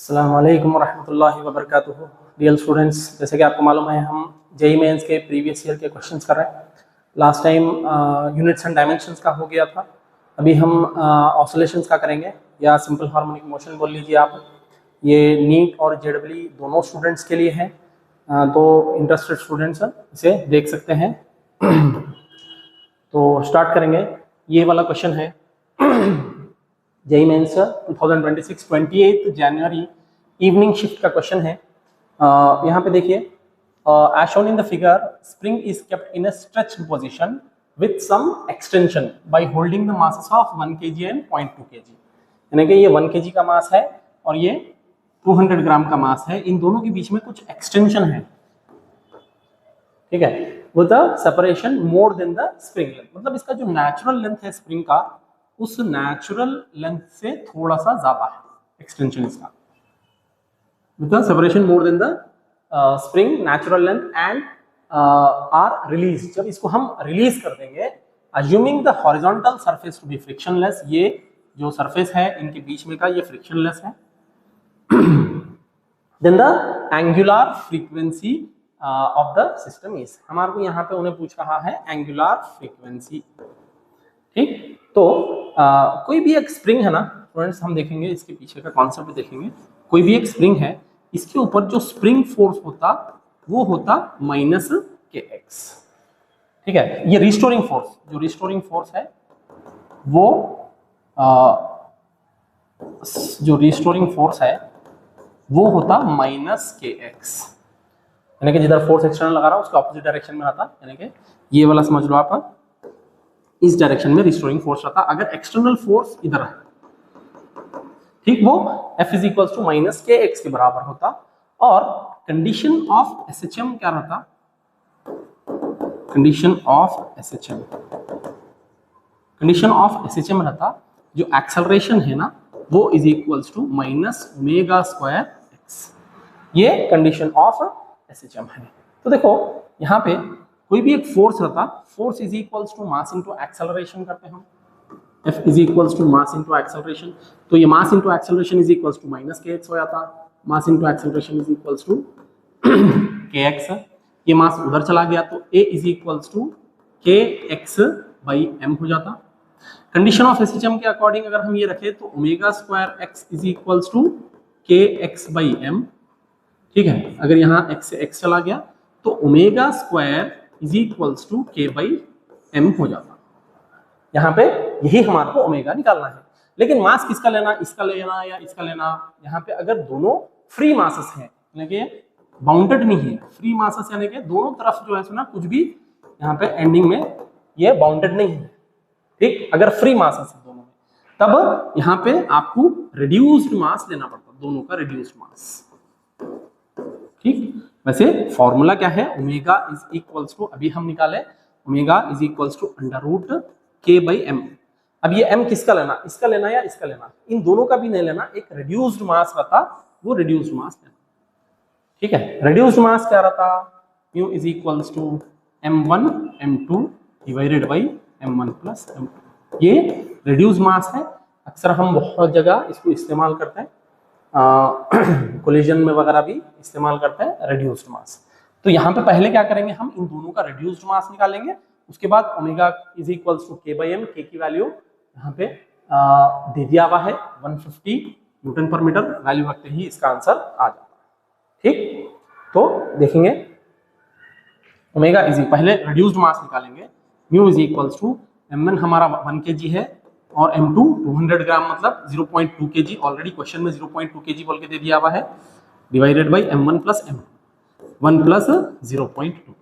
अस्सलाम वालेकुम रहमतुल्लाहि व बरकातुहू। डियर स्टूडेंट्स, जैसे कि आपको मालूम है हम जेईई मेंस के प्रीवियस ईयर के क्वेश्चंस कर रहे हैं। Last time units and dimensions का हो गया था। अभी हम ऑसिलेशंस का करेंगे या सिंपल हार्मोनिक मोशन बोल लीजिए आप। ये नीट और जेडब्ल्यू दोनों स्टूडेंट्स के लिए है, तो इंटरेस्टेड स्टूडेंट्स इसे देख सकते हैं। तो स्टार्ट करेंगे। ये वाला क्वेश्चन है जेईई मेंस 2026 28 जनवरी इवनिंग शिफ्ट का क्वेश्चन है। यहाँ पे देखिए, as shown in the figure, spring is kept in a stretched position with some extension by holding the masses of 1 kg and 0.2 kg। यानी कि ये 1 kg का मास है और ये 200 ग्राम का मास है। इन दोनों के बीच में कुछ एक्सटेंशन है, ठीक है, with the separation more than the spring length. मतलब इसका जो नेचुरल लेंथ है स्प्रिंग का, उस नेचुरल लेंथ से थोड़ा सा ज्यादा है एक्सटेंशन इसका, with the separation more than the spring natural length and are release. जब इसको हम रिलीज कर देंगे, assuming the horizontal surface to be frictionless, ये जो सरफेस है इनके बीच में का ये फ्रिक्शनलेस है, then the angular frequency of the system is. हमारे को यहाँ पे उन्हें पूछ रहा है एंगुलर फ्रीक्वेंसी, ठीक। तो कोई भी एक स्प्रिंग है ना स्टूडेंट्स, हम देखेंगे इसके पीछे का कॉन्सेप्ट देखेंगे। कोई भी एक स्प्रिंग है, इसके ऊपर जो स्प्रिंग फोर्स होता वो होता -kx, ठीक है। ये रिस्टोरिंग फोर्स, जो रिस्टोरिंग फोर्स है वो जो रिस्टोरिंग फोर्स है वो होता -kx। यानी कि जिधर फोर्स एक्सटर्नल लगा रहा है उसके ऑपोजिट डायरेक्शन में रहता, यानी कि ये वाला समझ लो आप, इस डायरेक्शन में रिस्टोरिंग फोर्स रहता। अगर एक्सटर्नल फोर्स इधर है, ठीक, वो F is equal to -kx के बराबर होता। और कंडीशन ऑफ SHM क्या रहता? कंडीशन ऑफ SHM रहता, जो एक्सेलरेशन है ना वो इज इक्वल टू -ω²x। ये कंडीशन ऑफ SHM है। तो देखो यहाँ पे कोई भी एक फोर्स रहता, force is equals to mass into acceleration करते हैं हम। F is equals to mass into acceleration, तो ये mass into acceleration is equals to -kx हो जाता। Mass into acceleration is equals to kx। ये मास उधर चला गया तो A is equals to kx/m हो जाता। कंडीशन ऑफ SHM के अकॉर्डिंग अगर हम ये रखें तो ω²x is equals to kx/m, ठीक है। अगर यहाँ x से x चला गया तो ω² इज इक्वल्स टू k/m हो जाता। यहाँ पे यही हमारे को ओमेगा निकालना है। लेकिन मास किसका लेना, इसका लेना या इसका लेना? यहाँ पे अगर दोनों फ्री मासेस हैं, यानी कि बाउंडेड नहीं है, फ्री मासेस यानी कि दोनों तरफ जो है सुना कुछ भी यहाँ पे एंडिंग में ये बाउंडेड नहीं है, ठीक। अगर फ्री मासेस है दोनों में, तब यहाँ पे आपको रिड्यूस्ड मास लेना पड़ता, दोनों का रिड्यूस्ड मास, ठीक। वैसे फॉर्मूला क्या है? ओमेगा इज इक्वल्स टू, अभी हम निकाले, omega is equals to √k/m। अब ये m किसका लेना, इसका लेना या इसका लेना? इन दोनों का भी नहीं लेना, एक रिड्यूस्ड मास रहता, वो रिड्यूस्ड मास लेना, ठीक है। रिड्यूस्ड मास क्या रहता? Mu is equals to m1 m2 divided by m1 plus m2। ये रिड्यूस्ड मास है। अक्सर हम बहुत जगह इसको इस्तेमाल करते हैं, कोलिजन में वगैरह भी इस्तेमाल करते हैं रिड्यूस्ड मास। तो यहाँ पे पहले क्या करेंगे, हम इन दोनों का रिड्यूस्ड मास निकालेंगे। उसके बाद omega is equals to k/m, k की वैल्यू यहाँ पे दे दिया हुआ है 150 न्यूटन पर मीटर, वैल्यू रखते ही इसका आंसर आ जाता है, ठीक। तो देखेंगे ओमेगा इज, पहले रिड्यूस्ड मास निकालेंगे। Mu is equals to m1 हमारा 1 kg है और m2 200 ग्राम मतलब 0.2 kg, ऑलरेडी क्वेश्चन में 0.2 kg बोल के दे दिया हुआ है, divided by m1 plus m2, 1 plus 0.2,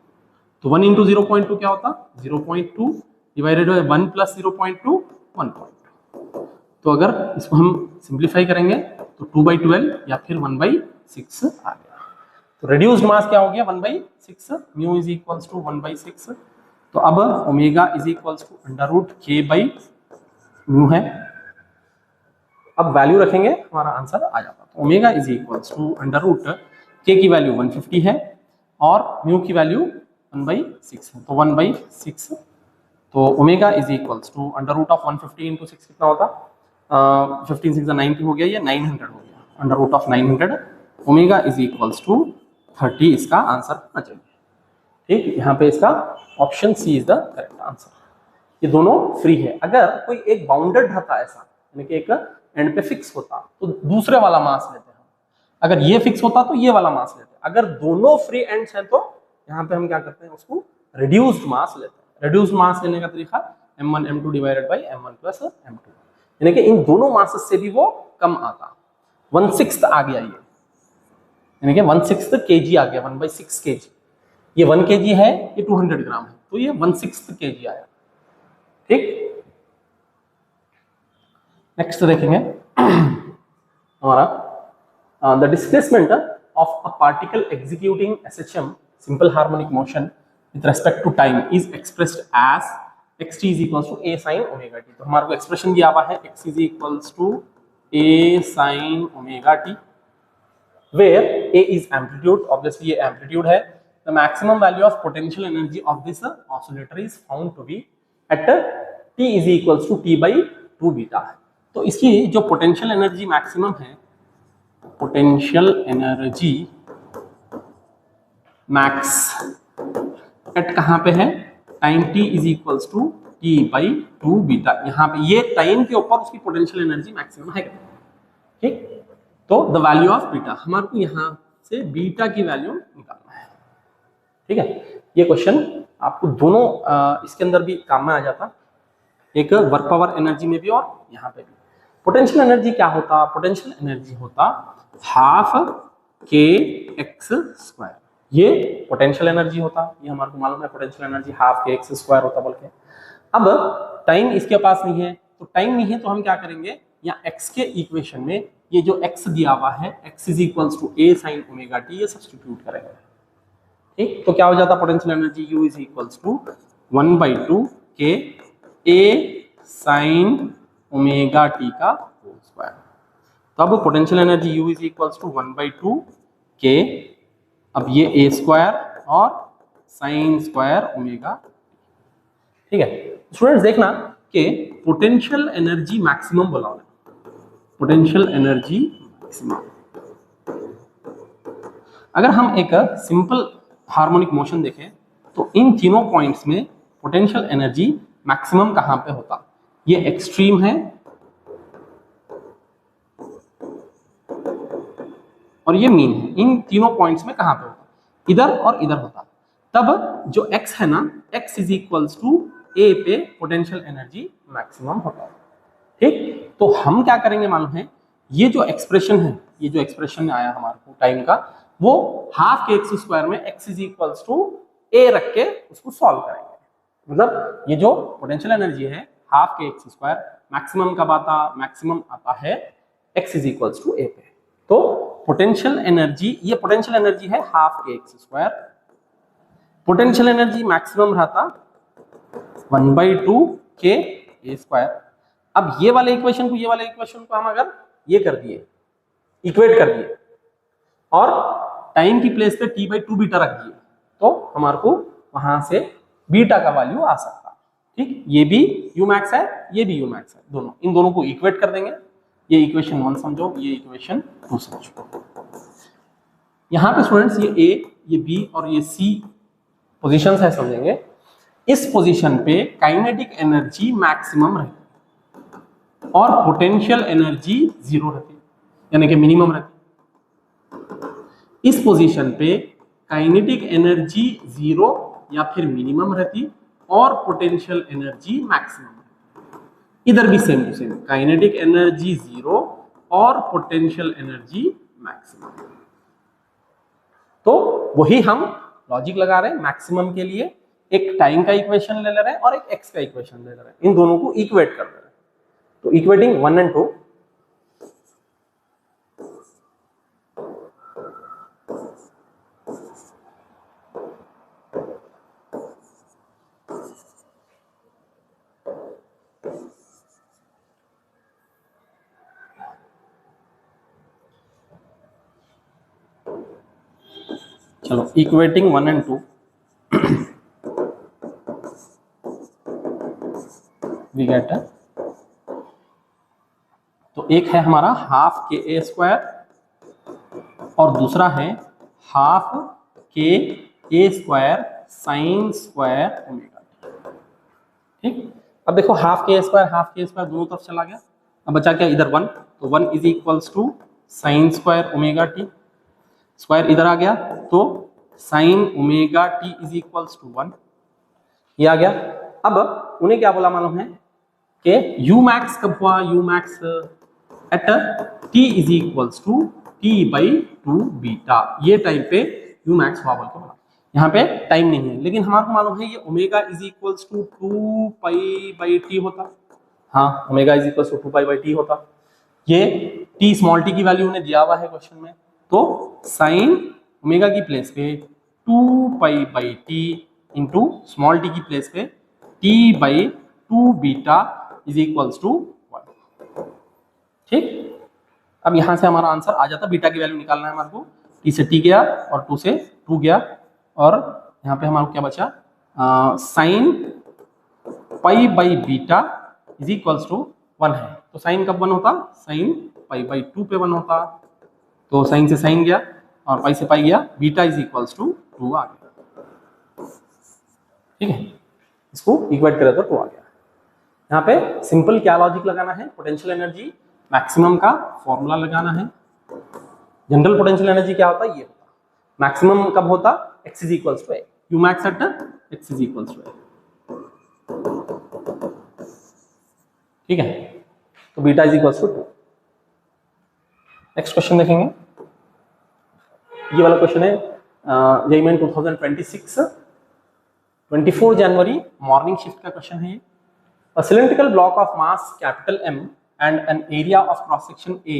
तो 1 इंटू 0.2 क्या होता? 0.2 डिवाइडेड बाई 1 प्लस 0.2 1.2। तो अगर इसको हम सिंप्लीफाई करेंगे तो 2/12 या फिर 1/6 आ गया। तो रिड्यूस्ड मास क्या हो गया? 1/6। Mu is equals to 1/6। तो अब ओमेगा इज इक्वल्स टू √k/म्यू है। अब वैल्यू रखेंगे, हमारा आंसर आ जाता। तो omega is equals to √k की वैल्यू 150 है और म्यू की वैल्यू 1/6 है, तो 1/6। तो ओमेगा इज इक्वल्स टू √150 × 6 कितना होता? 15 6 90 हो गया, ये 900 हो गया। Under root of 900 omega is equals to 30 इसका आंसर होना चाहिए। ठीक, यहाँ पे इसका option C is the correct answer. ये दोनों फ्री है। अगर कोई एक बाउंडेड रहता ऐसा, यानी कि एक एंड पे फिक्स होता तो दूसरे वाला मास लेते हैं, अगर ये फिक्स होता तो ये वाला मास लेते हैं। अगर दोनों फ्री एंड्स हैं तो यहाँ पे हम क्या करते हैं, उसको रिड्यूस्ड मास लेते हैं। रिड्यूस्ड मास लेने का तरीका m1 m2 divided by m1 plus m2, यानी कि इन दोनों मासेस से भी वो कम आता, 1/6 आ गया ये, यानी कि 1/6 kg आ गया, 1/6 kg। ये 1 kg है, ये 200 ग्राम है, तो ये 1/6 kg आया। ठीक, नेक्स्ट देखेंगे हमारा the displacement of a particle executing SHM simple harmonic motion with respect to time is expressed as xt is equals to a sin omega t। तो हमारे को एक्सप्रेशन दिया हुआ है x is equals to a sin omega t, where a is amplitude, obviously ये amplitude है। The maximum value of potential energy of this oscillator is found to be at t is equals to t by 2 beta. तो इसकी जो potential energy maximum है, potential energy max at कहाँ पे है, time t is equals to t by 2 beta. यहाँ पे ये टाइम के ऊपर उसकी पोटेंशियल एनर्जी मैक्सिमम है। ठीक, तो द वैल्यू ऑफ बीटा, हमारे को यहाँ से बीटा की वैल्यू निकालना है। ठीक है, ये क्वेश्चन आपको दोनों इसके अंदर भी काम में आ जाता, एक वर्क पावर एनर्जी में भी और यहाँ पे भी। पोटेंशियल एनर्जी क्या होता, पोटेंशियल एनर्जी होता हाफ के एक्स स्क्वायर, ये पोटेंशियल एनर्जी होता, ये हमारे को मालूम है potential energy half k x square होता बोल के। अब टाइम इसके पास नहीं है, तो टाइम नहीं है तो हम क्या करेंगे, यहाँ x के इक्वेशन में ये जो x दिया हुआ है x is equals to a sin omega t, ये सब्स्टिट्यूट करेंगे। ठीक, तो क्या हो जाता, potential energy u is equals to 1/2 k a sin omega t का होल स्क्वायर। तो अब potential energy u is equals to 1/2 k, अब ये a स्क्वायर और साइन स्क्वायर ओमेगा। ठीक है स्टूडेंट्स, देखना कि पोटेंशियल एनर्जी मैक्सिमम बोला है, पोटेंशियल एनर्जी मैक्सिमम। अगर हम एक सिंपल हार्मोनिक मोशन देखें तो इन तीनों पॉइंट्स में पोटेंशियल एनर्जी मैक्सिमम कहां पे होता, ये एक्सट्रीम है और ये मीन है। इन तीनों पॉइंट्स में कहां पे होता, इधर और इधर होता। तब जो x है ना, x is equals to a पे पोटेंशियल एनर्जी मैक्सिमम होता है। ठीक, तो हम क्या करेंगे मालूम है, ये जो एक्सप्रेशन है, ये जो एक्सप्रेशन आया हमारे को टाइम का, वो हाफ के एक्स स्क्वायर में x is equals to a रख के उसको सॉल्व करेंगे। मतलब ये जो पोटेंशियल एनर्जी है half k x square, maximum कब आता, मैक्सिमम आता है x is equals to a पे। तो पोटेंशियल एनर्जी, ये पोटेंशियल एनर्जी है half k x square, potential energy maximum रहता 1/2 के a स्क्वायर। अब ये वाले इक्वेशन को, ये वाले इक्वेशन को हम अगर ये कर दिए, इक्वेट कर दिए और टाइम की प्लेस पे t/2 बीटा रख दिए, तो हमारे को वहां से बीटा का वैल्यू आ सकता। ठीक, ये भी u मैक्स है, ये भी u मैक्स है, दोनों, इन दोनों को इक्वेट कर देंगे। ये इक्वेशन 1 समझो, ये इक्वेशन 2 समझो। यहाँ पे स्टूडेंट्स ये a, ये b और ये c पोजीशंस है समझेंगे। इस पोजीशन पे काइनेटिक एनर्जी मैक्सिमम रहती और पोटेंशियल एनर्जी 0 रहती, यानी कि मिनिमम रहती। इस पोजीशन पे काइनेटिक एनर्जी 0 या फिर मिनिमम रहती और पोटेंशियल एनर्जी मैक्सिमम रहती। इधर भी same to same, kinetic energy 0 और पोटेंशियल एनर्जी मैक्सिमम। तो वही हम लॉजिक लगा रहे हैं, मैक्सिमम के लिए एक टाइम का इक्वेशन ले रहे हैं और एक एक्स का इक्वेशन ले रहे हैं, इन दोनों को इक्वेट कर रहे हैं। तो इक्वेटिंग 1 and 2, चलो इक्वेटिंग 1 and 2 वी गेट, तो एक है हमारा हाफ के a स्क्वायर और दूसरा है half K A square sine square omega t. ठीक, अब देखो हाफ के स्क्वायर दोनों तरफ चला गया, अब बचा क्या इधर 1, तो 1 is equals to sine square omega t, square इधर आ गया तो sine omega t is equals to 1, ये आ गया। अब उन्हें क्या बोला मालूम है कि यू मैक्स कब हुआ, u max at t is equals to t by 2 beta, ये टाइम पे यू मैक्स हुआ बोल के बोला। यहाँ पे टाइम नहीं है, लेकिन हमारे को मालूम है ये omega is equals to 2 pi by t होता, हाँ omega is equals to 2 pi by t होता, ये टी स्मॉल टी की वैल्यू उन्हें दिया हुआ है क्वेश्चन में, तो साइन ओमेगा की प्लेस पे 2 pi by t into small t की प्लेस पे t by 2 beta is equals to 1। ठीक, अब यहां से हमारा आंसर आ जाता, बीटा की वैल्यू निकालना है हमारे को, टी से टी गया और 2 से 2 गया, और यहाँ पे हमारा क्या बचा sine pi by beta is equals to 1 है, तो साइन कब 1 होता, साइन पाई बाई 2 पे 1 होता, तो साइन से साइन गया और पाई से पाई गया, बीटा इज इक्वल्स टू 2 आ गया। ठीक है, इसको इक्वेट करें तो 2 आ गया। यहाँ पे सिंपल क्या लॉजिक लगाना है, पोटेंशियल एनर्जी मैक्सिमम का फॉर्मूला लगाना है। जनरल पोटेंशियल एनर्जी क्या होता है, ये होता, मैक्सिमम कब होता, x is equals to a, u max at x is equals to a। ठीक है, तो beta is equals to 2। Next question देखेंगे, ये वाला क्वेश्चन है जेईई मेन 2026 24 जनवरी मॉर्निंग शिफ्ट का क्वेश्चन है ये। A cylindrical block of mass capital M and an area of cross section A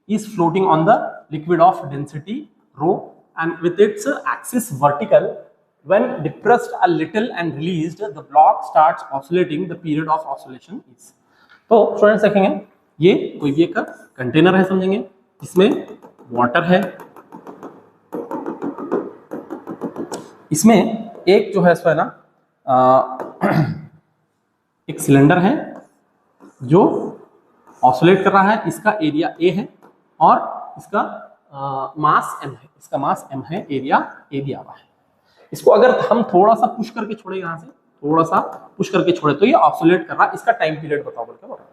is floating on the liquid of density rho and with its axis vertical. When depressed a little and released, the block starts oscillating. The period of oscillation is. तो students देखेंगे, ये कोई भी एक container है समझेंगे, इसमें water है, इसमें एक जो है इसमें ना एक सिलेंडर है जो ऑसिलेट कर रहा है, इसका एरिया ए है और इसका मास m है, इसका मास m है, एरिया ए दिया हुआ है। इसको अगर हम थोड़ा सा पुश करके छोड़े, यहाँ से थोड़ा सा पुश करके छोड़े तो ये ऑसिलेट कर रहा है, इसका टाइम पीरियड बताओ बोल के बोल रहा है।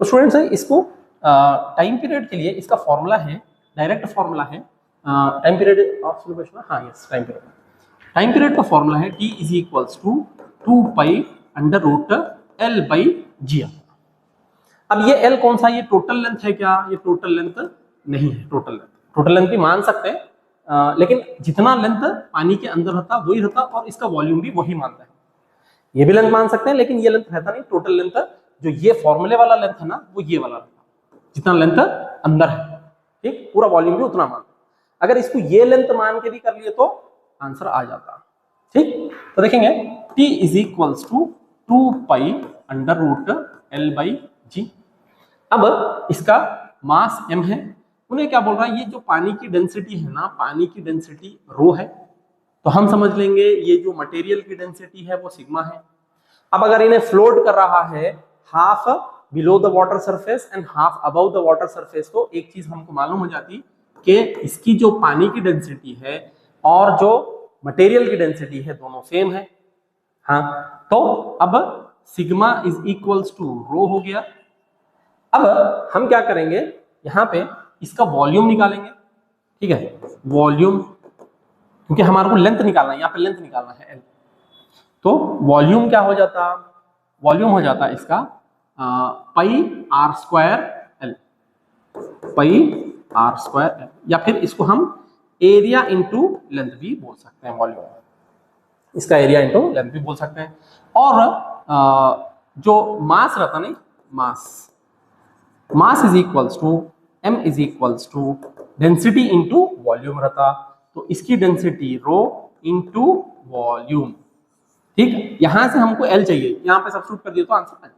तो स्टूडेंट्स इसको टाइम पीरियड के लिए इसका फॉर्मूला है, डायरेक्ट फॉर्मूला है टाइम पीरियड ऑसिलेशन, हाँ यस टाइम पीरियड का फॉर्मूला है t is equals to 2 pi under root L by g. अब ये L कौन सा, ये टोटल लेंथ है क्या, ये टोटल लेंथ नहीं है, टोटल लेंथ भी मान सकते हैं, लेकिन जितना लेंथ पानी के अंदर रहता वही रहता और इसका वॉल्यूम भी वही मानता है। ये भी लेंथ मान सकते हैं लेकिन ये लेंथ रहता नहीं, टोटल लेंथ जो ये फॉर्मूले वाला लेंथ है ना वो ये वाला रहता, जितना लेंथ अंदर है, ठीक, पूरा वॉल्यूम भी उतना मानता। अगर इसको ये लेंथ मान के भी कर लिए तो आंसर आ जाता। ठीक, तो देखेंगे t is equals to 2 pi under root L by g. अब इसका मास m है, उन्हें क्या बोल रहा है, ये जो पानी की डेंसिटी है ना, पानी की डेंसिटी रो है, तो हम समझ लेंगे ये जो मटेरियल की डेंसिटी है वो सिग्मा है। अब अगर इन्हें फ्लोट कर रहा है half below the water surface and half above the water surface, तो एक चीज हमको मालूम हो जाती कि इसकी जो पानी की डेंसिटी है और जो मटेरियल की डेंसिटी है दोनों सेम है। हाँ, तो अब सिग्मा इज इक्वल्स टू रो हो गया। अब हम क्या करेंगे, यहाँ पे इसका वॉल्यूम निकालेंगे। ठीक है, वॉल्यूम, क्योंकि हमारे को लेंथ निकालना है, यहाँ पे लेंथ निकालना है L, तो वॉल्यूम क्या हो जाता, वॉल्यूम हो जाता इसका pi R square L, pi R square L, या फिर इसको हम एरिया इंटू लेंथ भी बोल सकते हैं, वॉल्यूम इसका एरिया इंटू लेंथ भी बोल सकते हैं। और जो मास रहता नहीं, mass is equals to m is equals to density into volume रहता, तो इसकी डेंसिटी रो इंटू वॉल्यूम। ठीक, यहां से हमको L चाहिए, यहां पे सब्स्टिट्यूट कर दिया तो आंसर आ जाता।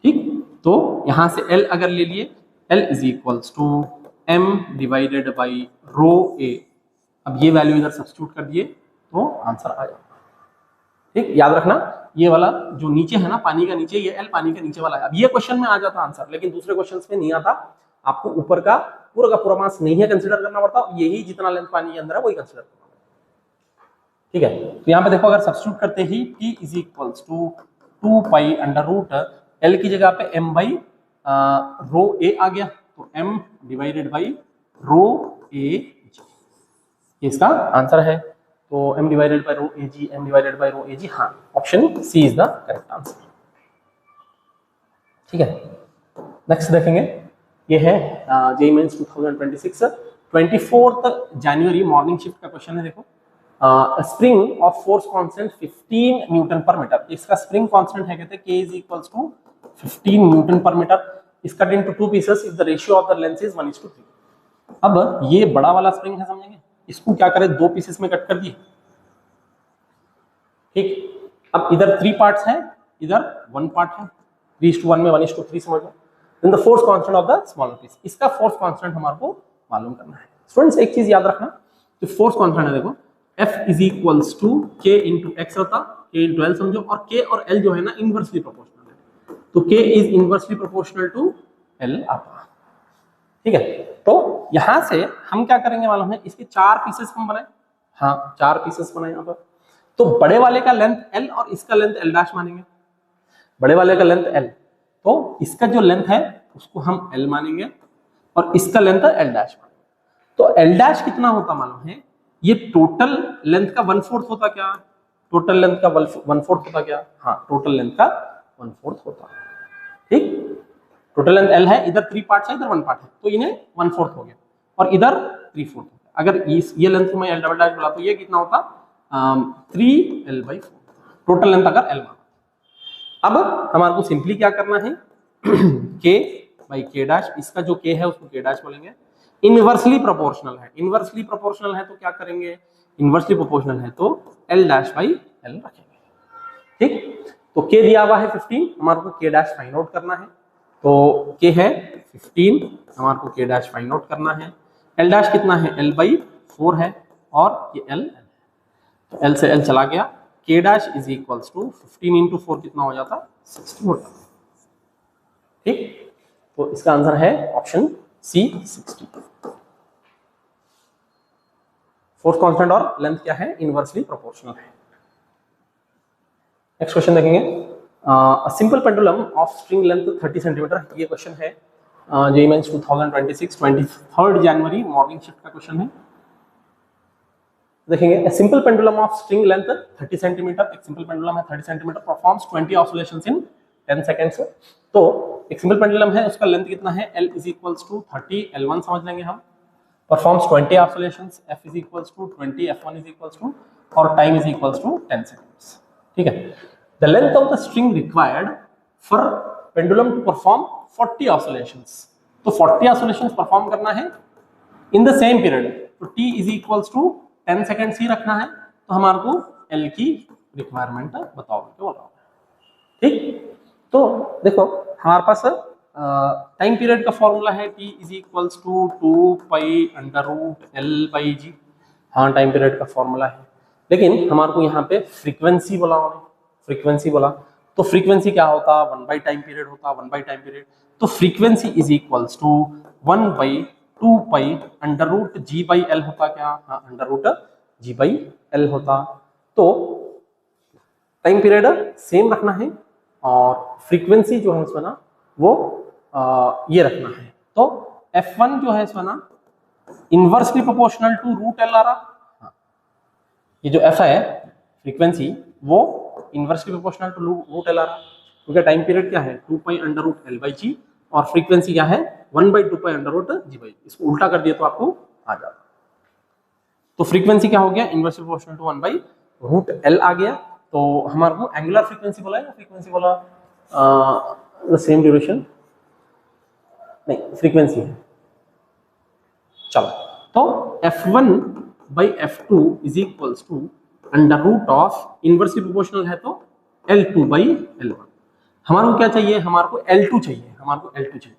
ठीक, तो यहां से L अगर ले लिए, L is equals to m divided by rho a। अब ये वैल्यू इधर सब्स्टिट्यूट कर दिए तो आंसर आ जाता। ठीक, याद रखना ये वाला जो नीचे है ना, पानी का नीचे, ये L पानी के नीचे वाला है। अब ये क्वेश्चन में आ जाता आंसर, लेकिन दूसरे क्वेश्चंस में नहीं आता, आपको ऊपर का पूरा मास नहीं है कंसिडर करना पड़ता, यही जितना लेंथ पानी के अंदर है वही कंसिडर करना पड़ता। ठीक है, तो यहाँ पे देखो अगर सब्स्टिट्यूट करते ही P is equals to 2 pi under root L की जगह पे m बाई रो ए आ गया, तो m divided by rho A g, ये इसका आंसर है। तो m divided by rho A g, m divided by rho A g, हाँ option C is the correct answer. ठीक है, नेक्स्ट देखेंगे, ये है जेईई मेंस 2026 24 जनवरी मॉर्निंग शिफ्ट का क्वेश्चन है। देखो spring of force constant 15 newton पर मीटर, इसका स्प्रिंग कांस्टेंट है कहते हैं k is equals to 15 newton पर metre, is cut into 2 pieces if the ratio of the length is 1:3। अब ये बड़ा वाला स्प्रिंग है, समझेंगे, इसको क्या करें 2 पीसेस में कट कर दिए। ठीक, अब इधर 3 पार्ट्स हैं, इधर 1 पार्ट है, 3:1 में 1:3 समझ लो। Then the force constant of the smaller piece, इसका फोर्स कांस्टेंट हमारे को मालूम करना है। स्टूडेंट्स एक चीज याद रखना, जो फोर्स कांस्टेंट है देखो F is equals to K into x रहता, K इंटू L समझो, और K और L जो है ना इनवर्सली प्रोपोर्शनल है, तो K is inversely proportional to L आता। ठीक है, तो यहां से हम क्या करेंगे मालूम है, इसके 4 पीसेस हम बनाए, हाँ 4 पीसेस बनाए यहाँ पर। तो बड़े वाले का लेंथ L और इसका लेंथ L डैश मानेंगे, बड़े वाले का लेंथ L, तो इसका जो लेंथ है उसको हम L मानेंगे और इसका लेंथ L डैश मानेंगे। तो L डैश कितना होता मालूम है, ये टोटल लेंथ का 1/4 होता क्या, टोटल लेंथ का 1/4 होता क्या, हाँ टोटल लेंथ का 1/4 होता। ठीक, टोटल लेंथ L है, इधर 3 पार्ट्स है, इधर 1 पार्ट है, तो इन्हें 1/4 हो गया, और इधर 3/4 हो गया। अगर ये लेंथ को मैं L डबल डैश बोला तो ये कितना होता 3L/4, टोटल लेंथ अगर L माना। अब हमारे को सिंपली क्या करना है K बाई K डैश, इसका जो K है उसको K डैश बोलेंगे, इनवर्सली प्रोपोर्शनल है, इनवर्सली प्रोपोर्शनल है तो क्या करेंगे, इनवर्सली प्रोपोर्शनल है तो L डैश बाई L रखेंगे। ठीक, तो K दिया हुआ है 15, हमारे को K डैश फाइंड आउट करना है, तो K है 15, हमारे को K डैश फाइंड आउट करना है। L डैश कितना है, L/4 है, और ये L है, तो L से L चला गया, K dash is equals to 15 into 4 कितना हो जाता, 60 होता। ठीक, तो इसका आंसर है ऑप्शन सी 60। फोर्स कांस्टेंट और लेंथ क्या है, इनवर्सली प्रोपोर्शनल है। नेक्स्ट क्वेश्चन देखेंगे, simple pendulum of string length 30 centimetre, ये क्वेश्चन है जेईई मेंस 2026 23 जनवरी मॉर्निंग शिफ्ट का क्वेश्चन है। देखेंगे, simple pendulum of string length 30 centimetre, एक सिंपल पेंडुलम है 30 सेंटीमीटर, परफॉर्म्स 20 ऑसिलेशंस इन 10 सेकंड्स। तो एक सिंपल पेंडुलम है, उसका लेंथ कितना है, L is equals to 30 L1 समझ लेंगे हम, performs 20 oscillations, F is equals to 20 F1 is equals to, और time is equals to 10 seconds. ठीक है, the length of the string required for pendulum to perform 40 oscillations, तो 40 oscillations perform करना है in the same period, तो T is equals to 10 seconds ही रखना है, तो हमारे को L की रिक्वायरमेंट बताओगे क्या बोल। ठीक, तो देखो हमारे पास टाइम पीरियड का फॉर्मूला है T is equals to 2 pi under root L/G, हाँ टाइम पीरियड का फॉर्मूला है, लेकिन हमारे को यहाँ पे फ्रीक्वेंसी बोला उन्होंने, फ्रीक्वेंसी बोला, तो फ्रीक्वेंसी क्या होता, 1 टाइम पीरियड होता, 1 टाइम पीरियड, तो frequency is equals to 1/2 pi under root G/L होता क्या, हाँ अंडर रूट G/L होता। तो टाइम पीरियड सेम रखना है और फ्रीक्वेंसी जो है इसमें ना वो ये रखना है, तो F1 जो है इसमें ना inversely proportional to root L आ रहा, हाँ ये जो F है फ्रीक्वेंसी वो inversely proportional to root L आ रहा, क्योंकि टाइम पीरियड क्या है 2 पाई अंडर रूट L/G और फ्रीक्वेंसी क्या है 1/2 पाई अंडर रूट G/L, इसको उल्टा कर दिया तो आपको आ जाता, तो फ्रीक्वेंसी क्या हो गया इनवर्सली प्रोपोर्शनल टू 1/रूट L आ गया। तो हमारे को एंगुलर फ्रीक्वेंसी बोला है, फ्रीक्वेंसी बोला द सेम ड्यूरेशन, नहीं फ्रीक्वेंसी है, चलो तो F1/F2 is equals to under root of inversely proportional है तो L2/L1, हमारे को क्या चाहिए, हमारे को L2 चाहिए, हमारे को L2 चाहिए,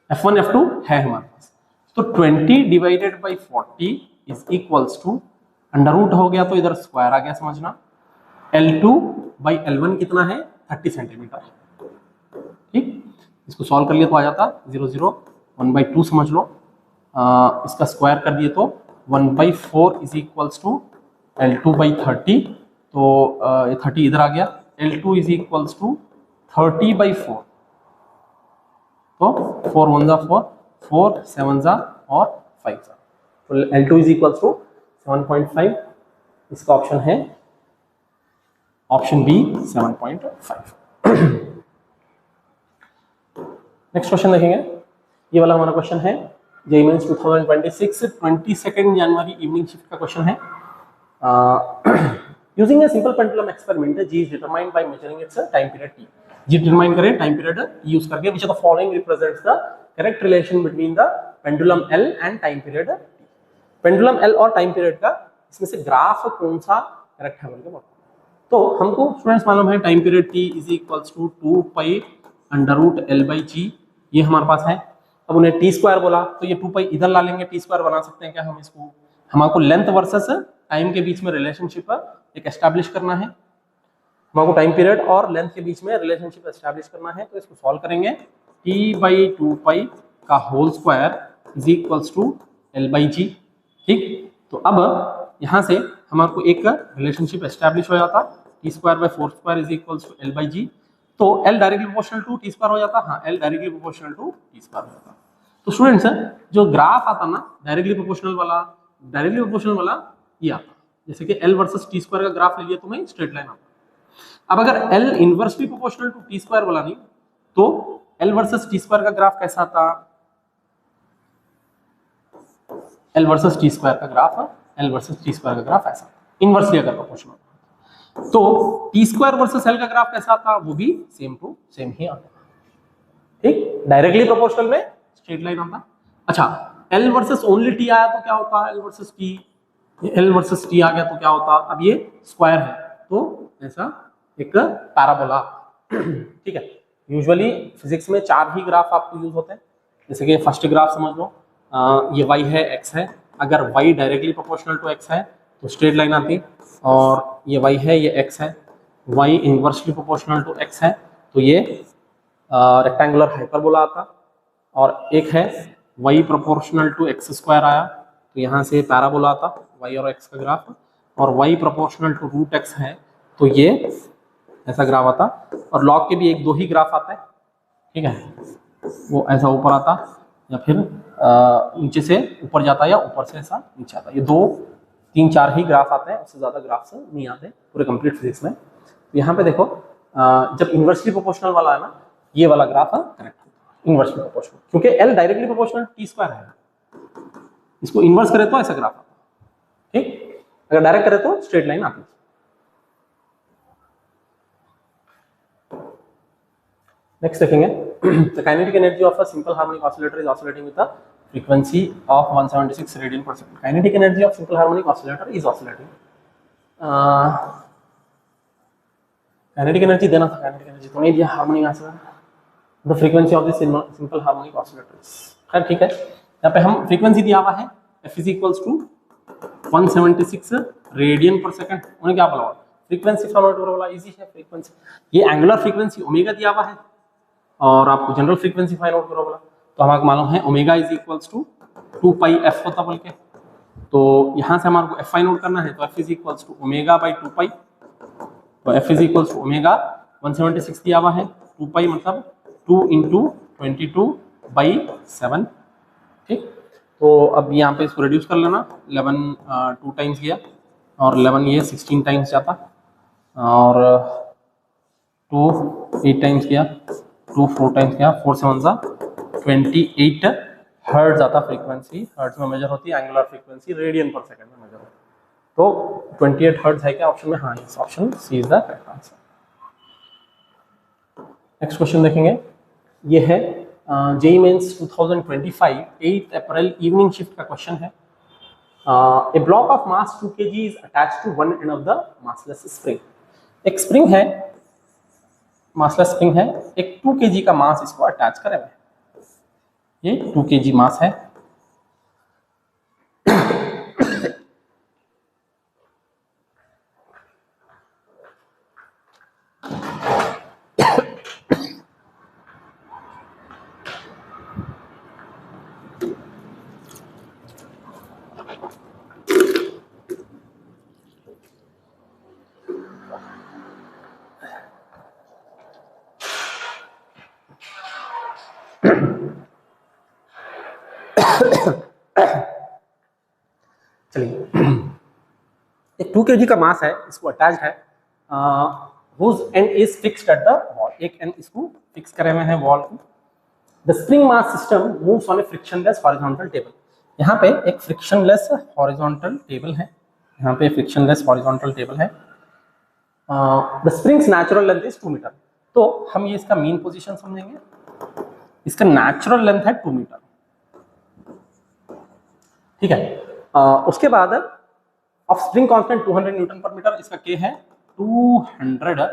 F1 F2 है हमारे पास, तो 20 divided by 40 is equals to under root हो गया तो इधर स्क्वायर आ गया समझना, L2/L1 कितना है 30 सेंटीमीटर। ठीक, इसको सॉल्व कर लिया तो आ जाता 0 0 1/2 समझ लो, इसका स्क्वायर कर दिए तो 1/4 इज इक्वल्स टू L2/30, तो ये 30 इधर आ गया, L2 इज इक्वल्स टू 30/4, तो 4 1 जा 4, 4 7 जा और 5 जा, तो L2 इज इक्वल्स टू 7.5, इसका ऑप्शन है ऑप्शन बी 7.5। नेक्स्ट क्वेश्चन देखेंगे, ये वाला हमारा क्वेश्चन है जेईई मेंस 2026 22 जनवरी इवनिंग शिफ्ट का क्वेश्चन है। Using a simple pendulum experiment g is determined by measuring its time period t, g determine करें टाइम पीरियड यूज करके, which of the following represents the correct relation between the pendulum l and time period t. Pendulum l और time period का इसमें से graph कौन सा correct है बोल के बताओ। तो हमको स्टूडेंट्स मालूम है time period T is equals to 2 pi under root L by g, ये हमारे पास है। अब उन्हें टी स्क्वायर बोला तो ये 2 पाई इधर ला लेंगे, टी स्क्वायर बना सकते हैं क्या हम इसको, हमको लेंथ वर्सेस टाइम के बीच में रिलेशनशिप एक एस्टैब्लिश करना है, हमको टाइम पीरियड और लेंथ के बीच में रिलेशनशिप एस्टैब्लिश करना है, तो इसको सॉल्व करेंगे। टी बाई 2 पाई का whole square is equals to L by g, ठीक। तो अब यहाँ से हमारे एक रिलेशनशिप एस्टैब्लिश हो जाता, T square by 4 square is equals to L by g, तो L directly proportional to T square हो जाता, हाँ L directly proportional to T square हो जाता। तो स्टूडेंट्स जो ग्राफ आता ना डायरेक्टली प्रोपोर्शनल वाला ये आता, जैसे कि L वर्सेस टी स्क्वायर का ग्राफ ले लिया तुम्हें स्ट्रेट लाइन आता। अब अगर L inversely proportional to T square वाला नहीं तो L वर्सेस टी स्क्वायर का ग्राफ कैसा आता, L वर्सेस टी स्क्वायर का ग्राफ ऐसा इनवर्सली अगर प्रोपोर्शनल, तो टी स्क्वायर वर्सेस एल का ग्राफ कैसा आता, वो भी सेम टू सेम ही आता, ठीक। डायरेक्टली प्रोपोर्शनल में स्ट्रेट लाइन आता। अच्छा एल वर्सेस ओनली टी आया तो क्या होता, एल वर्सेस टी आ गया तो क्या होता, अब ये स्क्वायर है तो ऐसा एक पैराबोला, ठीक है। यूजुअली फिजिक्स में 4 ही ग्राफ आपको यूज होते हैं, जैसे कि फर्स्ट ग्राफ समझ लो, ये y है x है, अगर y directly proportional to x है तो स्ट्रेट लाइन आती, और ये y है ये x है, y inversely proportional to x है तो ये रेक्टेंगुलर हाइपरबोला आता, और एक है y proportional to x square आया तो यहाँ से पैराबोला आता y और x का ग्राफ, और y proportional to root x है तो ये ऐसा ग्राफ आता, और लॉग के भी 1-2 ही ग्राफ आता है, ठीक है, वो ऐसा ऊपर आता या फिर नीचे से ऊपर जाता या ऊपर से ऐसा नीचे आता, ये 2 3 4 ही ग्राफ आते हैं, उससे ज़्यादा ग्राफ नहीं आते पूरे कंप्लीट फिजिक्स में। तो यहाँ पे देखो जब इन्वर्सली प्रोपोर्शनल वाला है ना, ये वाला ग्राफ करेक्ट है इन्वर्सली प्रोपोर्शनल, क्योंकि L directly proportional T square है, इसको इन्वर्स करे तो ऐसा ग्राफ आता, ठीक। अगर डायरेक्ट करे तो स्ट्रेट लाइन आती। नेक्स्ट देखेंगे, the kinetic energy of a simple harmonic oscillator is oscillating with the frequency of 176 radian per second. Kinetic energy of simple harmonic oscillator is oscillating. Kinetic energy देना था, kinetic energy तो नहीं दिया, harmonic oscillator, the frequency of the simple harmonic oscillator is, खैर ठीक है। यहाँ पे हम फ्रीक्वेंसी दिया हुआ है f is equals to 176 radian पर सेकंड, उन्हें क्या बोला, फ्रीक्वेंसी फाइंड आउट करो बोला, इजी है फ्रीक्वेंसी, ये एंगुलर फ्रीक्वेंसी ओमेगा दिया हुआ है, और आपको जनरल फ्रीक्वेंसी फाइंड आउट करो बोला, तो हमारे मालूम है omega is equals to 2 pi f होता बोल के, तो यहाँ से हमारे को एफ फाइंड आउट करना है, तो f is equals to omega by 2 pi, तो f is equals to omega 176 दिया हुआ है, 2 पाई मतलब 2 इंटू 22/7, ठीक। तो अब यहाँ पे इसको रिड्यूस कर लेना, 11 2 टाइम्स गया, और 11 ये 16 टाइम्स जाता, और 2 8 टाइम्स गया, 2 4 टाइम्स गया, 4 7 28 हर्ट्ज आता फ्रीक्वेंसी, हर्ट्ज में मेजर होती है, एंगुलर फ्रीक्वेंसी रेडियन पर सेकंड में मेजर होती है, तो 28 हर्ट्ज है क्या ऑप्शन में, हाँ इस option C is the correct answer. Next question देखेंगे, ये है JEE Mains 2025 8 April evening shift का क्वेश्चन है। A block of mass 2 kg is attached to one end of the massless spring, एक स्प्रिंग है, मासलेस स्प्रिंग है, एक 2 kg का मास इसको अटैच करे हुए, ये 2 kg मास है, चलिए, एक 2 kg का मास है, इसको अटैच्ड है, whose end is fixed at the wall, एक एंड इसको फिक्स करे हुए हैं वॉल को। The spring mass system moves on a frictionless horizontal table। यहाँ पे एक frictionless horizontal table है, यहाँ पे frictionless horizontal table है। The spring's natural length is 2 metre. तो हम ये इसका मीन पोजीशन समझेंगे, इसका नेचुरल लेंथ है 2 मीटर, ठीक है। उसके बाद ऑफ स्प्रिंग कांस्टेंट 200 न्यूटन पर मीटर, इसका के है 200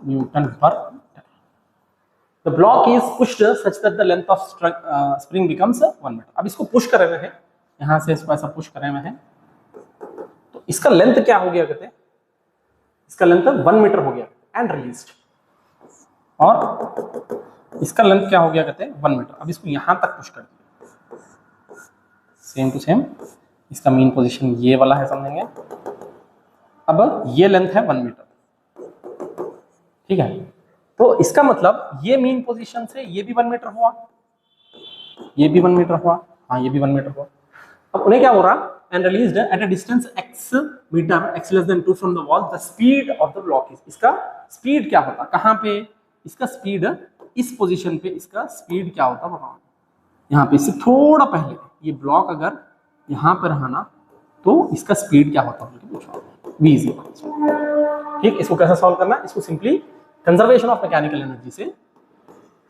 न्यूटन पर metre. The block is pushed such that the length of spring becomes 1 metre. अब इसको पुश करे हुए हैं, यहां से इसको ऐसा पुश करे हुए हैं, तो इसका लेंथ क्या हो गया कहते हैं, इसका लेंथ 1 मीटर हो गया एंड रिलीज्ड, और इसका लेंथ क्या हो गया कहते हैं 1 मीटर। अब इसको यहां तक पुश कर दिया, सेम टू सेम, इसका मीन पोजीशन ये वाला है समझेंगे। अब ये लेंथ है 1 मीटर, ठीक है। तो इसका मतलब ये मीन पोजीशन से ये भी 1 मीटर हुआ, ये भी 1 मीटर हुआ, हाँ ये भी 1 मीटर हुआ। अब उन्हें क्या हो रहा, and released at a distance x metre, x less than 2 from the wall, the speed of the block is. इसका स्पीड क्या होता, कहां पे, इसका स्पीड इस पोजीशन पे, इसका स्पीड क्या होता बताओ, यहाँ पे इससे थोड़ा पहले ये ब्लॉक अगर यहाँ पर रहा ना, तो इसका स्पीड क्या होता है पूछा, v इज इक्वल, ठीक। इसको कैसे सॉल्व करना, इसको simply conservation of mechanical energy से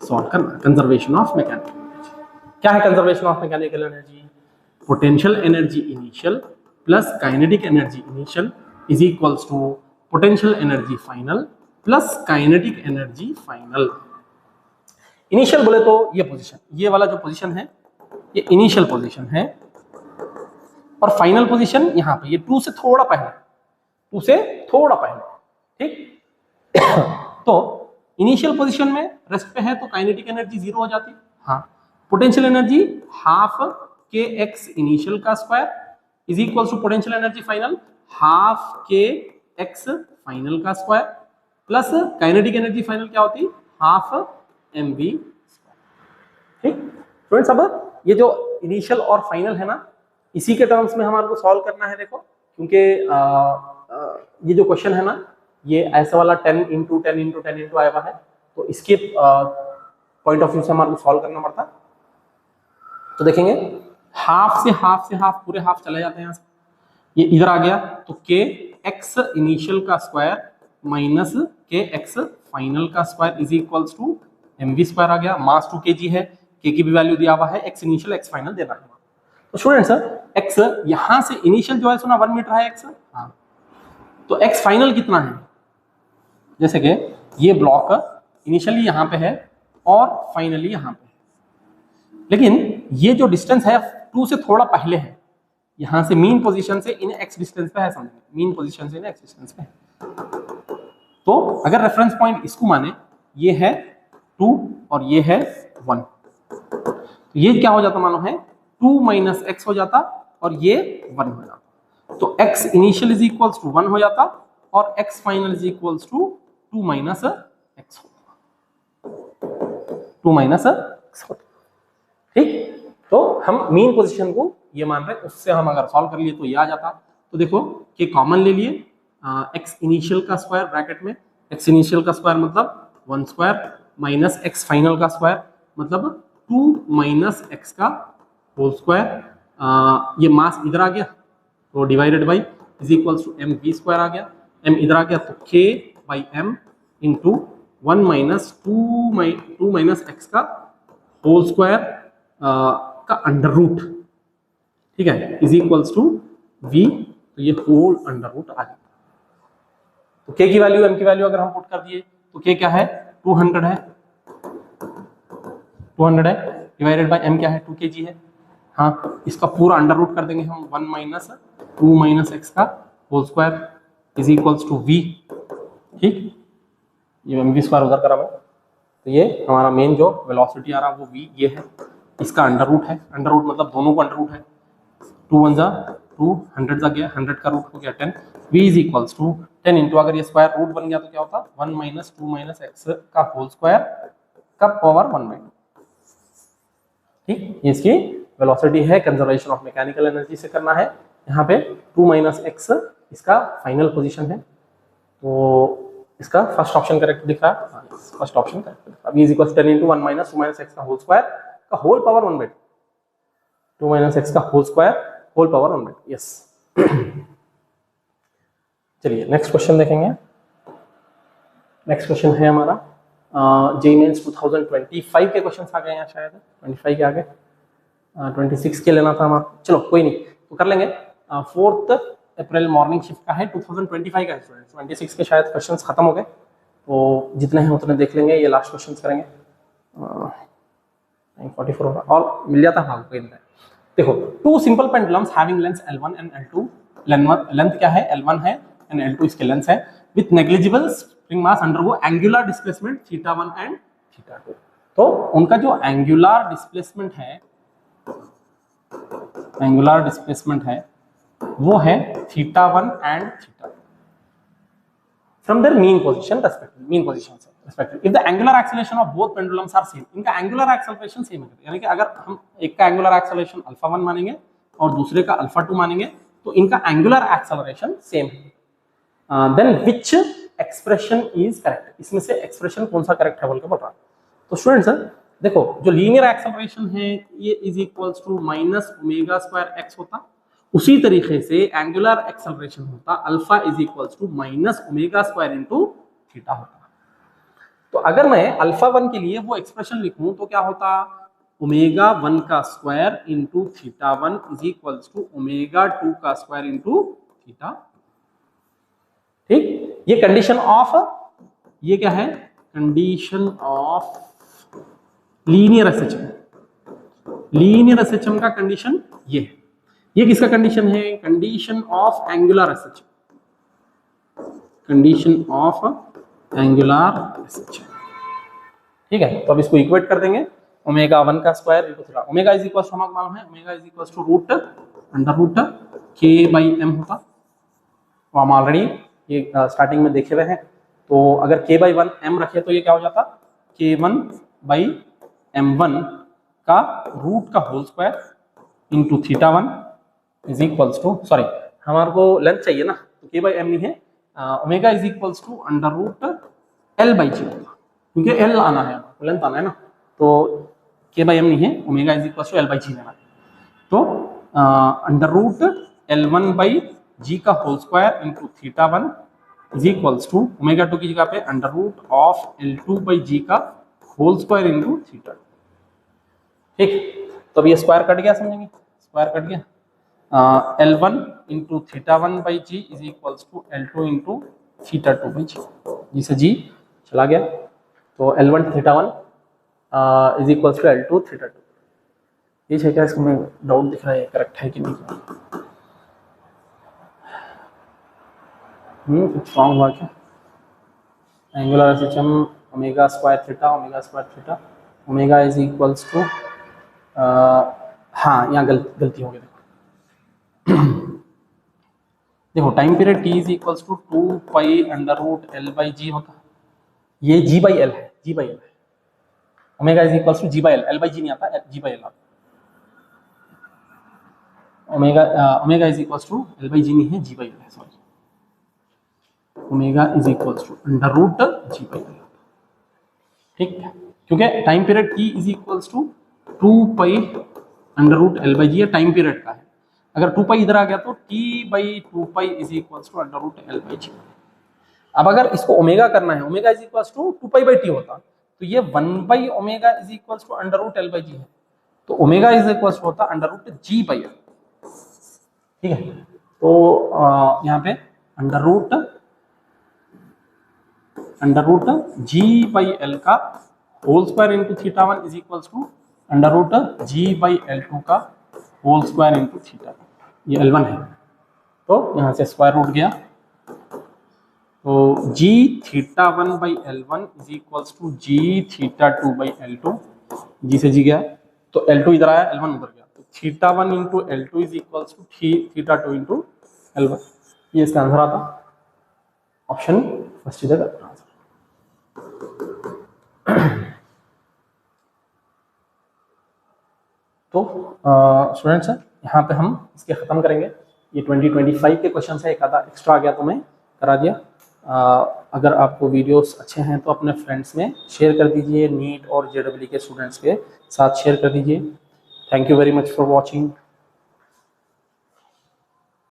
सॉल्व करना। कंजर्वेशन ऑफ मैकेनिकल एनर्जी क्या है, conservation of mechanical energy, potential energy initial plus kinetic energy initial is equals to potential energy final plus kinetic energy final. Initial बोले तो ये position, ये वाला जो पोजीशन है ये इनिशियल पोजीशन है, और फाइनल पोजीशन यहाँ पे, ये 2 से थोड़ा पहले, 2 से थोड़ा पहले, ठीक। तो इनिशियल पोजीशन में रेस्ट पे है तो काइनेटिक एनर्जी 0 हो जाती, हाँ। Potential energy half k x initial का square is equal to potential energy final half k x final का square plus kinetic energy final क्या होती, हाफ एम वी स्क्वायर, ठीक। फ्रेंड्स, अब ये जो इनिशियल और फाइनल है ना, इसी के टर्म्स में हमारे को सॉल्व करना है, देखो, क्योंकि ये जो क्वेश्चन है ना, ये ऐसा वाला 10 × 10 × 10 × आया हुआ है, तो इसके पॉइंट ऑफ व्यू से हमारे को सॉल्व करना पड़ता। तो देखेंगे हाफ से हाफ पूरे हाफ चले जाते हैं, यहाँ से ये इधर आ गया, तो के एक्स इनिशियल का square minus K x final का square is equals to M we square आ गया। मास 2 kg है, के की भी वैल्यू दिया हुआ है, एक्स इनिशियल एक्स फाइनल देना है। तो स्टूडेंट्स, एक्स यहां से इनिशियल जो है सुना 1 मीटर है एक्स, हाँ, तो एक्स फाइनल कितना है, जैसे कि ये ब्लॉक इनिशियली यहाँ पे है और फाइनली यहाँ पे है, लेकिन ये जो डिस्टेंस है 2 से थोड़ा पहले है, यहाँ से मीन पोजीशन से इन एक्स डिस्टेंस पे है, समझे, मीन पोजीशन से इन एक्स डिस्टेंस पे है। तो अगर रेफरेंस पॉइंट इसको माने, ये है 2 और ये है 1, तो ये क्या हो जाता मानो है 2 - x हो जाता और ये 1 हो जाता, तो x initial is equals to 1 हो जाता और x final is equals to 2 - x होता, 2 - x होता, ठीक। तो हम मीन पोजीशन को ये मान रहे हैं, उससे हम अगर सॉल्व कर लिए तो ये आ जाता। तो देखो कि कॉमन ले लिए, x इनिशियल का स्क्वायर ब्रैकेट में, x इनिशियल का स्क्वायर मतलब 1 स्क्वायर माइनस x फाइनल का स्क्वायर मतलब 2 - x का होल स्क्वायर, ये मास इधर आ गया तो divided by is equals to M we square आ गया, m इधर आ गया तो k by m into 1 - 2 - x का होल स्क्वायर का अंडर रूट, ठीक है, इज इक्वल्स टू v, तो ये होल अंडर रूट आ गया। तो k की वैल्यू m की वैल्यू अगर हम पुट कर दिए तो k क्या है 200 है, 200 है, डिवाइडेड बाई m क्या है 2 kg है, हाँ, इसका पूरा अंडर रूट कर देंगे हम 1 - 2 - x का whole square is equals to v, ठीक। ये एम वी स्क्वायर उधर करा मैं, तो ये हमारा मेन जो वेलोसिटी आ रहा है वो v ये है, इसका अंडर रूट है, अंडर रूट मतलब दोनों को अंडर रूट है, 2 1 2, 100 जा गया, 100 का रूट हो गया 10, v is equals to 10 into, अगर ये स्क्वायर रूट बन गया तो क्या होता 1 - 2 - x का होल स्क्वायर का पावर 1/2, ठीक, ये इसकी वेलोसिटी है, कंजर्वेशन ऑफ मैकेनिकल एनर्जी से करना है। यहाँ पे 2 - x इसका फाइनल पोजीशन है, तो इसका फर्स्ट ऑप्शन करेक्ट दिख रहा है, फर्स्ट ऑप्शन करेक्ट। अब इज इक्वल 10 × 1 - 2 - x का होल स्क्वायर का होल पावर 1/2, 2 - x का whole square whole power 1/2, yes. चलिए नेक्स्ट क्वेश्चन देखेंगे। नेक्स्ट क्वेश्चन है हमारा जेईई मेंस 2025 के क्वेश्चन आ गए हैं शायद, 25 के आगे 26 के लेना था हमारा, चलो कोई नहीं, तो कर लेंगे। 4 अप्रैल मॉर्निंग शिफ्ट का है, 2025 का है स्टूडेंट्स, 26 के शायद क्वेश्चंस खत्म हो गए, तो जितने हैं उतने देख लेंगे, ये लास्ट क्वेश्चंस करेंगे। 44 होगा और मिल जाता है आपको। देखो, 2 simple pendulums having length L1 and L2, length क्या है, L1 है एंड L2 इसके लेंथ है, with negligible spring mass undergo angular displacement θ1 and θ2। तो उनका जो एंगुलर डिस्प्लेसमेंट है वो है θ1 and θ2 from their mean position respectively if the angular acceleration of both pendulums are same। इनका एंगुलर एक्सेलरेशन सेम है, यानी कि अगर हम एक का एंगुलर एक्सेलरेशन α1 मानेंगे और दूसरे का α2 मानेंगे तो इनका एंगुलर एक्सेलरेशन सेम है। Then which expression is correct, इसमें से एक्सप्रेशन कौन सा करेक्ट है बोल के बोल रहा। तो स्टूडेंट्स देखो, जो लीनियर एक्सेलरेशन है ये इज इक्वल्स टू -ω²x होता, उसी तरीके से एंगुलर एक्सेलरेशन होता अल्फा इज इक्वल्स टू -ω² × θ होता। तो अगर मैं α1 के लिए वो एक्सप्रेशन लिखूं तो क्या होता, ω1 का square into θ1 is equals to ω2 का स्क्वायर इंटू θ। ठीक, ये कंडीशन ऑफ, ये क्या है, कंडीशन ऑफ लीनियर एसएचएम का कंडीशन ये है। ये किसका कंडीशन है, condition of angular SHM, condition of angular SHM. ठीक है, तो अब इसको इक्वेट कर देंगे, ω1 का square into theta, omega is equal to हमारा मालूम है, omega is equal to root under root k/m होता, तो हम ऑलरेडी ये स्टार्टिंग में देखे हुए हैं। तो अगर k/1 m रखे तो ये क्या हो जाता, k1/m1 का रूट का whole square into θ1 is equals to, sorry हमारे को लेंथ चाहिए ना, तो k/m नहीं है, omega is equals to under root L/g होगा, क्योंकि L आना है, लेंथ आना है ना, तो k/m नहीं है, omega is equals to L/g लेना है। तो अंडर रूट L1/g का whole square into θ1 is equals to ω2 की जगह पे अंडर रूट ऑफ L2/g का होल स्क्वायर इंटू θ। ठीक, तो अब ये स्क्वायर कट गया, समझेंगे स्क्वायर कट गया, L1 into θ1/g is equals to L2 into θ2/g, जिसे g चला गया, तो L1 θ1 is equals to L2 θ2। ये है क्या, इसको मैं डाउट दिख रहा है करेक्ट है कि नहीं, कुछ रॉन्ग हुआ क्या, angular SHM ω² θ, omega is equals to, हाँ यहाँ गलती हो गई, देखो time period t is equals to 2π under root L/g होता, ये g/l है, g/l है, omega is equals to g/l, L/g नहीं आता, g/l आता, omega is equals to L/g नहीं है, g/l है, sorry, omega is equals to under root g/l। ठीक, क्योंकि time period t is equals to 2π under root L/g time period का है, अगर 2π इधर आ गया तो t/2π is equals to under root L/g। अब अगर इसको ओमेगा करना है, omega is equals to 2π/t होता, तो ये 1/ओमेगा is equals to under root L/g है, तो ओमेगा इज इक्वल्स टू होता अंडर रूट g/l। ठीक है, तो यहाँ पे अंडर रूट g/l का whole square into θ1 is equals to under root g/l2 का होल स्क्वायर इंटू θ, ये L1 है, तो यहाँ से स्क्वायर रूट गया, तो gθ1/L1 is equals to gθ2/L2, जी से जी गया, तो L2 इधर आया, L1 उधर गया, तो θ1 into L2 is equals to θ2 into L1, ये इसका आंसर आता, ऑप्शन फर्स्ट इधर आंसर। तो स्टूडेंट्स यहाँ पे हम इसके ख़त्म करेंगे। ये 2025 के क्वेश्चन है, एक आधा एक्स्ट्रा आ गया तो मैं करा दिया। अगर आपको वीडियोस अच्छे हैं तो अपने फ्रेंड्स में शेयर कर दीजिए, नीट और JEE के स्टूडेंट्स के साथ शेयर कर दीजिए। Thank you very much for watching.